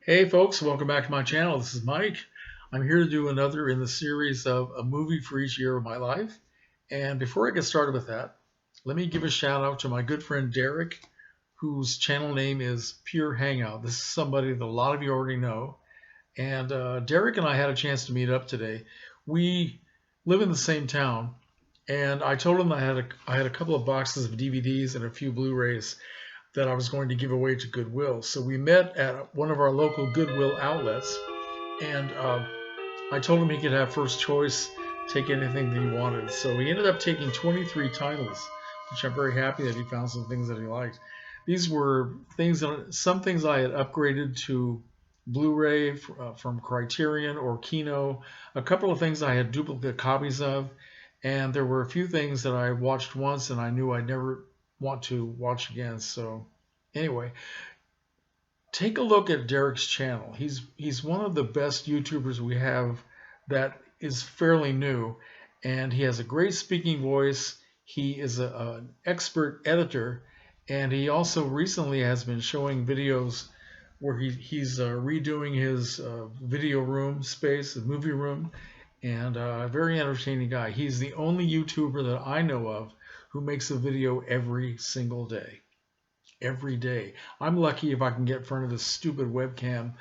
Hey folks, welcome back to my channel. This is Mike. I'm here to do another in the series of a movie for each year of my life. And before I get started with that, let me give a shout out to my good friend Derek, whose channel name is Pure Hangout. This is somebody that a lot of you already know. And Derek and I had a chance to meet up today. We live in the same town, and I told him I had a couple of boxes of DVDs and a few Blu-rays that I was going to give away to Goodwill. So we met at one of our local Goodwill outlets, and I told him he could have first choice, take anything that he wanted. So he ended up taking 23 titles, which I'm very happy that he found some things that he liked. These were some things I had upgraded to Blu-ray from Criterion or Kino, a couple of things I had duplicate copies of, and there were a few things that I watched once and I knew I'd never want to watch again. So anyway, take a look at Derek's channel. He's one of the best YouTubers we have that is fairly new, and he has a great speaking voice. He is an expert editor, and he also recently has been showing videos where he's redoing his video room space, the movie room, and a very entertaining guy. He's the only YouTuber that I know of who makes a video every single day. Every day. I'm lucky if I can get in front of this stupid webcam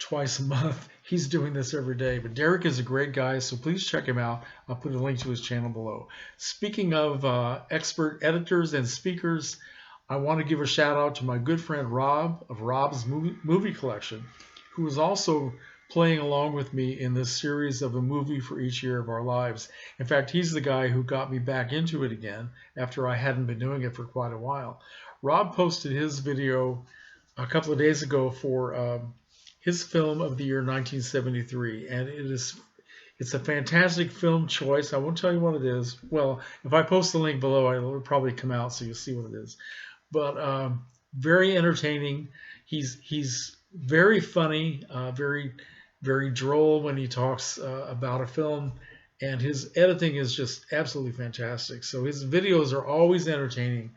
twice a month. He's doing this every day. But Derek is a great guy, so please check him out. I'll put a link to his channel below. Speaking of expert editors and speakers, I want to give a shout out to my good friend Rob of Rob's movie collection, who is also playing along with me in this series of a movie for each year of our lives. In fact, he's the guy who got me back into it again after I hadn't been doing it for quite a while. Rob posted his video a couple of days ago for his film of the year 1973, and it's a fantastic film choice. I won't tell you what it is. Well, if I post the link below, it'll probably come out so you'll see what it is. But very entertaining. He's very funny, very droll when he talks about a film, and his editing is just absolutely fantastic. So his videos are always entertaining,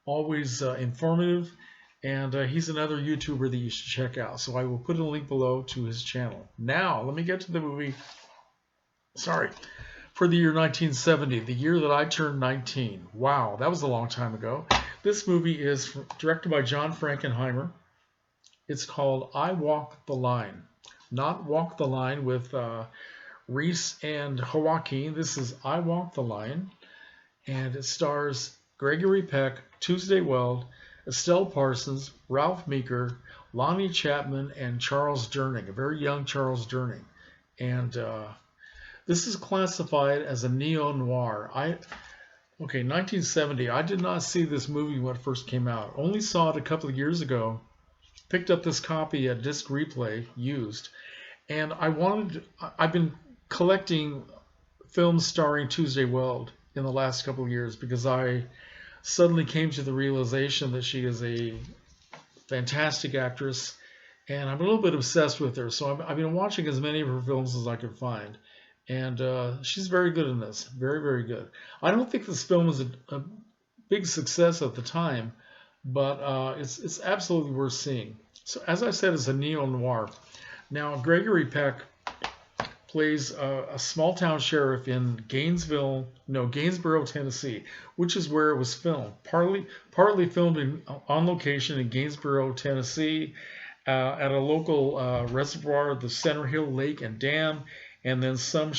always informative, and he's another YouTuber that you should check out. So I will put a link below to his channel. Now, let me get to the movie. Sorry. For the year 1970, the year that I turned 19. Wow, that was a long time ago. This movie is directed by John Frankenheimer. It's called I Walk the Line. Not Walk the Line with Reese and Joaquin. This is I Walk the Line. And it stars Gregory Peck, Tuesday Weld, Estelle Parsons, Ralph Meeker, Lonnie Chapman, and Charles Durning, a very young Charles Durning. And this is classified as a neo-noir. 1970. I did not see this movie when it first came out. Only saw it a couple of years ago. Picked up this copy at Disc Replay, used. And I've been collecting films starring Tuesday Weld in the last couple of years because I suddenly came to the realization that she is a fantastic actress, and I'm a little bit obsessed with her. So I've been watching as many of her films as I could find. And she's very good in this. Very, very good. I don't think this film was a big success at the time, but it's absolutely worth seeing. So as I said, it's a neo-noir. Now, Gregory Peck plays a small-town sheriff in Gainesboro, Tennessee, which is where it was filmed. Partly filmed on location in Gainesboro, Tennessee, at a local reservoir, the Center Hill Lake and Dam, and then some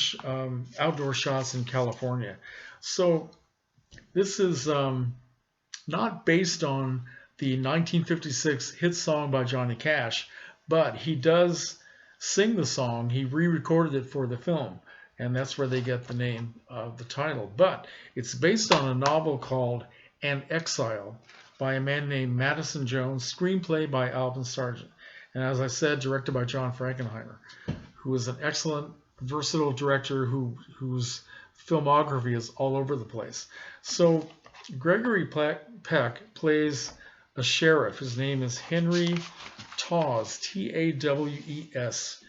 outdoor shots in California. So this is not based on the 1956 hit song by Johnny Cash, but he does sing the song. He re-recorded it for the film, and that's where they get the name of the title. But it's based on a novel called An Exile by a man named Madison Jones, screenplay by Alvin Sargent, and as I said, directed by John Frankenheimer, who is an excellent, versatile director whose filmography is all over the place. So Gregory Peck plays a sheriff. His name is Henry Tawes, Tawes,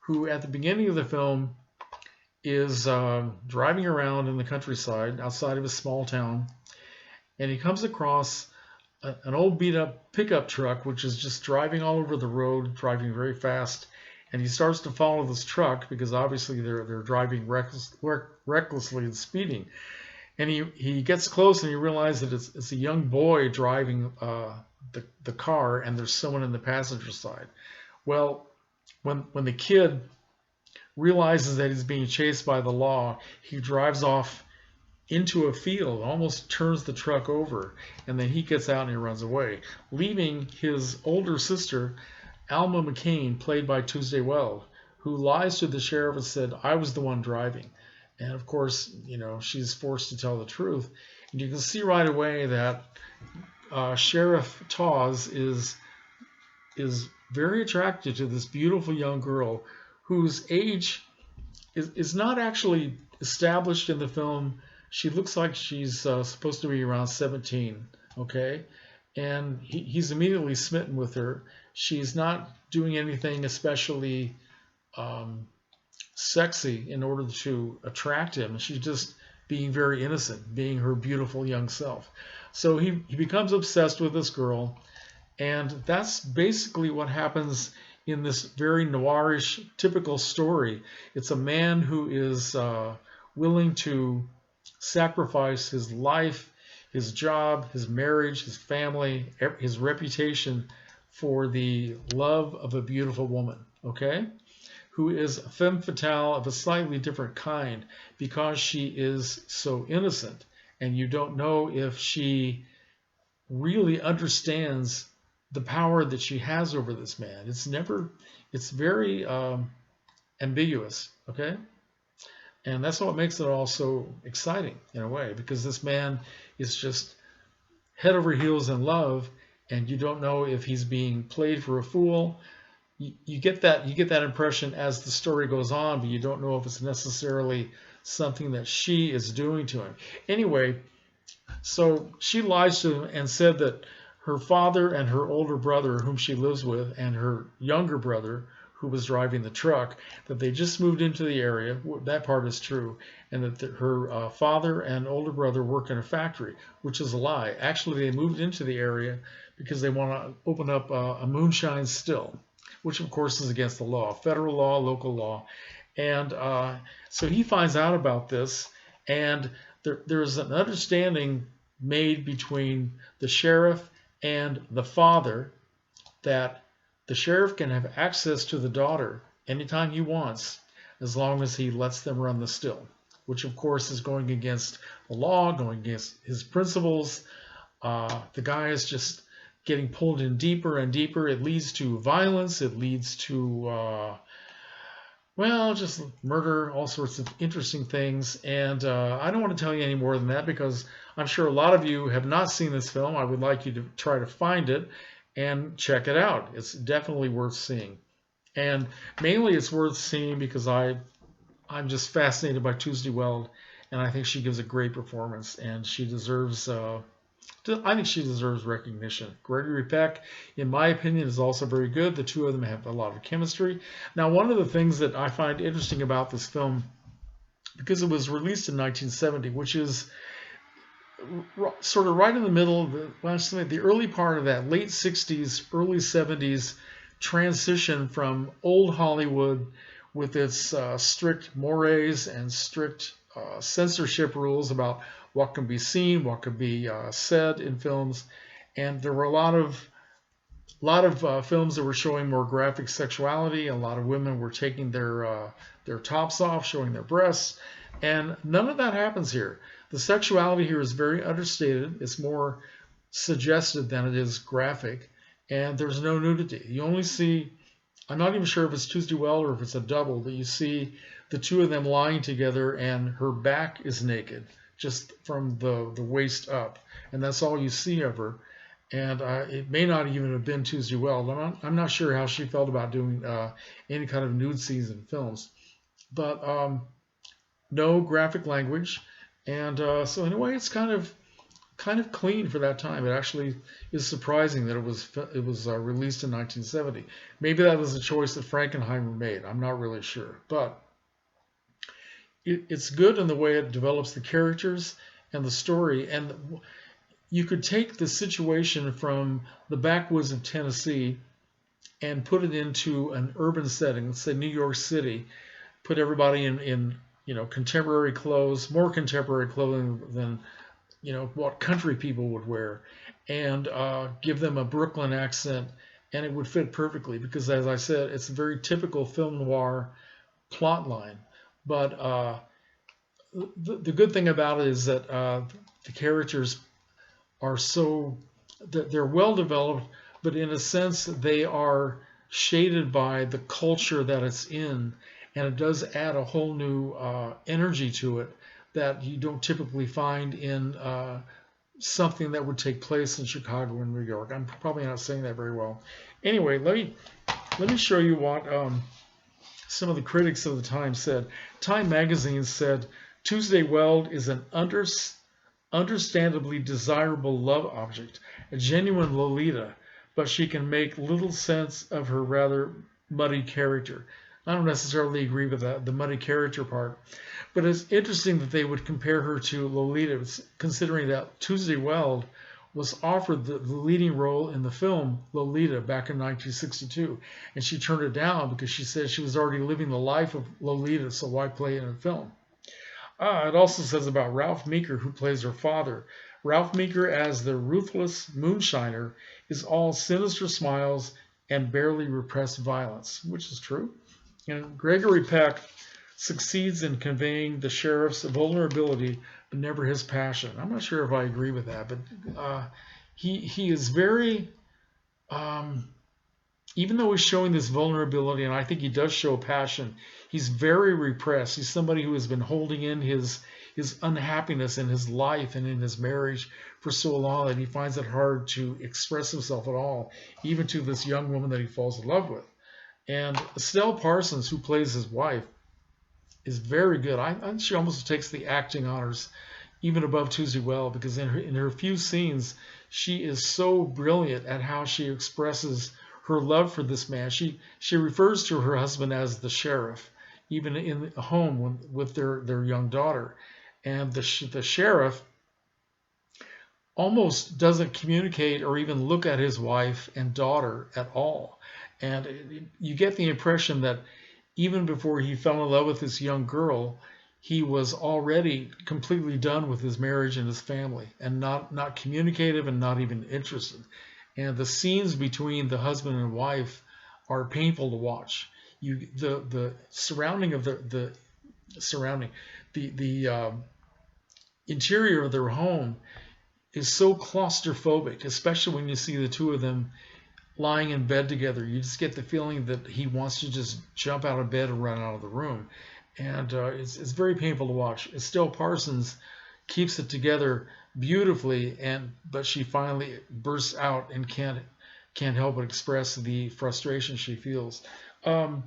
who at the beginning of the film is driving around in the countryside outside of a small town, and he comes across an old beat up pickup truck, which is just driving all over the road, driving very fast. And he starts to follow this truck because obviously they're driving recklessly and speeding. And he gets close and he realizes that it's a young boy driving the car, and there's someone in the passenger side. Well, when the kid realizes that he's being chased by the law, he drives off into a field, almost turns the truck over, and then he gets out and he runs away, leaving his older sister, Alma McCain, played by Tuesday Weld, who lies to the sheriff and said, "I was the one driving." And of course, she's forced to tell the truth. And you can see right away that Sheriff Tawes is very attracted to this beautiful young girl whose age is not actually established in the film. She looks like she's supposed to be around 17, okay? And he's immediately smitten with her. She's not doing anything especially sexy in order to attract him. She's just being very innocent, being her beautiful young self. So he becomes obsessed with this girl, and that's basically what happens in this very noirish, typical story. It's a man who is willing to sacrifice his life, his job, his marriage, his family, his reputation for the love of a beautiful woman, okay? Who is a femme fatale of a slightly different kind because she is so innocent, and you don't know if she really understands the power that she has over this man. It's very ambiguous, okay? And that's what makes it all so exciting in a way, because this man is just head over heels in love, and you don't know if he's being played for a fool. You get that impression as the story goes on, but you don't know if it's necessarily something that she is doing to him. Anyway, so she lies to him and said that her father and her older brother, whom she lives with, and her younger brother, who was driving the truck, that they just moved into the area. That part is true. And that her father and older brother work in a factory, which is a lie. Actually, they moved into the area because they want to open up a moonshine still, which of course is against the law, federal law, local law. And so he finds out about this, and there's an understanding made between the sheriff and the father that the sheriff can have access to the daughter anytime he wants, as long as he lets them run the still, which of course is going against the law, going against his principles. The guy is just getting pulled in deeper and deeper. It leads to violence. It leads to, just murder, all sorts of interesting things. And I don't want to tell you any more than that because I'm sure a lot of you have not seen this film. I would like you to try to find it and check it out. It's definitely worth seeing. And mainly it's worth seeing because I'm just fascinated by Tuesday Weld, and I think she gives a great performance, and she deserves recognition. Gregory Peck, in my opinion, is also very good. The two of them have a lot of chemistry. Now, one of the things that I find interesting about this film, because it was released in 1970, which is sort of right in the middle of the early part of that late 60s, early 70s transition from old Hollywood with its strict mores and strict censorship rules about what can be seen, what can be said in films. And there were a lot of films that were showing more graphic sexuality. A lot of women were taking their tops off, showing their breasts, and none of that happens here. The sexuality here is very understated. It's more suggested than it is graphic, and there's no nudity. You only see, I'm not even sure if it's Tuesday Weld or if it's a double, but you see the two of them lying together, and her back is naked, just from the waist up, and that's all you see of her. And it may not even have been Tuesday Weld. I'm not sure how she felt about doing any kind of nude scenes in films, but no graphic language. And so in a way, it's kind of clean for that time. It actually is surprising that it was released in 1970. Maybe that was a choice that Frankenheimer made. I'm not really sure, but it's good in the way it develops the characters and the story. And you could take the situation from the backwoods of Tennessee and put it into an urban setting, let's say New York City, put everybody in contemporary clothes, more contemporary clothing than what country people would wear, and give them a Brooklyn accent, and it would fit perfectly because, as I said, it's a very typical film noir plot line. But the good thing about it is that the characters are they're well developed, but in a sense they are shaded by the culture that it's in, and it does add a whole new energy to it that you don't typically find in something that would take place in Chicago and New York. I'm probably not saying that very well. Anyway, let me show you what some of the critics of the time said. Time magazine said Tuesday Weld is an understandably desirable love object, a genuine Lolita, but she can make little sense of her rather muddy character. I don't necessarily agree with the muddy character part, but it's interesting that they would compare her to Lolita, considering that Tuesday Weld was offered the leading role in the film Lolita back in 1962, and she turned it down because she said she was already living the life of Lolita, so why play it in a film? It also says about Ralph Meeker, who plays her father. Ralph Meeker, as the ruthless moonshiner, is all sinister smiles and barely repressed violence, which is true. And Gregory Peck succeeds in conveying the sheriff's vulnerability, but never his passion. I'm not sure if I agree with that, but he is very, even though he's showing this vulnerability, and I think he does show passion, he's very repressed. He's somebody who has been holding in his unhappiness in his life and in his marriage for so long that he finds it hard to express himself at all, even to this young woman that he falls in love with. And Estelle Parsons, who plays his wife, is very good. I think she almost takes the acting honors even above Tuesday Weld, because in her few scenes, she is so brilliant at how she expresses her love for this man. She refers to her husband as the sheriff, even in a home with their young daughter. And the sheriff almost doesn't communicate or even look at his wife and daughter at all. And you get the impression that even before he fell in love with this young girl, he was already completely done with his marriage and his family, and not communicative and not even interested. And the scenes between the husband and wife are painful to watch. The surrounding of the interior of their home is so claustrophobic, especially when you see the two of them lying in bed together. You just get the feeling that he wants to just jump out of bed and run out of the room. And it's very painful to watch. Estelle Parsons keeps it together beautifully, but she finally bursts out and can't help but express the frustration she feels. The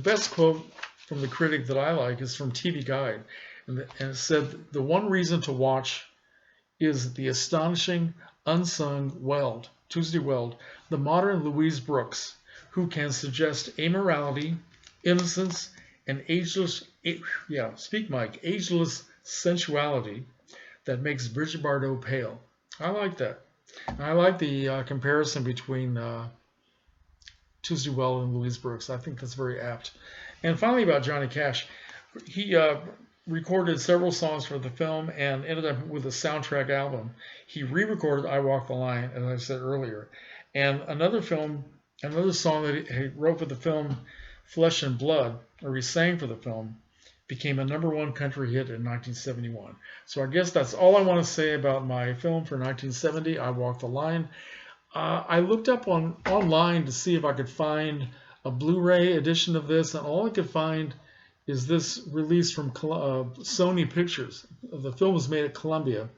best quote from the critic that I like is from TV Guide, and it said, "The one reason to watch is the astonishing, unsung Weld, Tuesday Weld, the modern Louise Brooks, who can suggest amorality, innocence, and ageless sensuality that makes Bridget Bardot pale." I like that. And I like the comparison between Tuesday Weld and Louise Brooks. I think that's very apt. And finally, about Johnny Cash, he recorded several songs for the film and ended up with a soundtrack album. He re-recorded "I Walk the Line," as I said earlier, and another song that he wrote for the film, "Flesh and Blood," or he sang for the film, became a #1 country hit in 1971. So I guess that's all I want to say about my film for 1970, "I Walk the Line." I looked up online to see if I could find a Blu-ray edition of this, and all I could find is this release from Sony Pictures. The film was made at Columbia,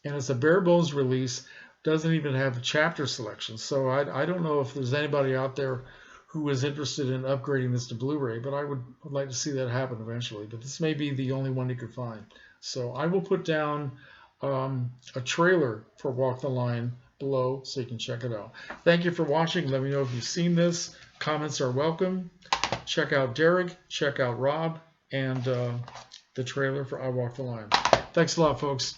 and it's a bare bones release. Doesn't even have a chapter selection. So I don't know if there's anybody out there who is interested in upgrading this to Blu-ray, but I would like to see that happen eventually. But this may be the only one you could find. So I will put down a trailer for Walk the Line below so you can check it out. Thank you for watching. Let me know if you've seen this. Comments are welcome. Check out Derek, check out Rob, and the trailer for I Walk the Line. Thanks a lot, folks.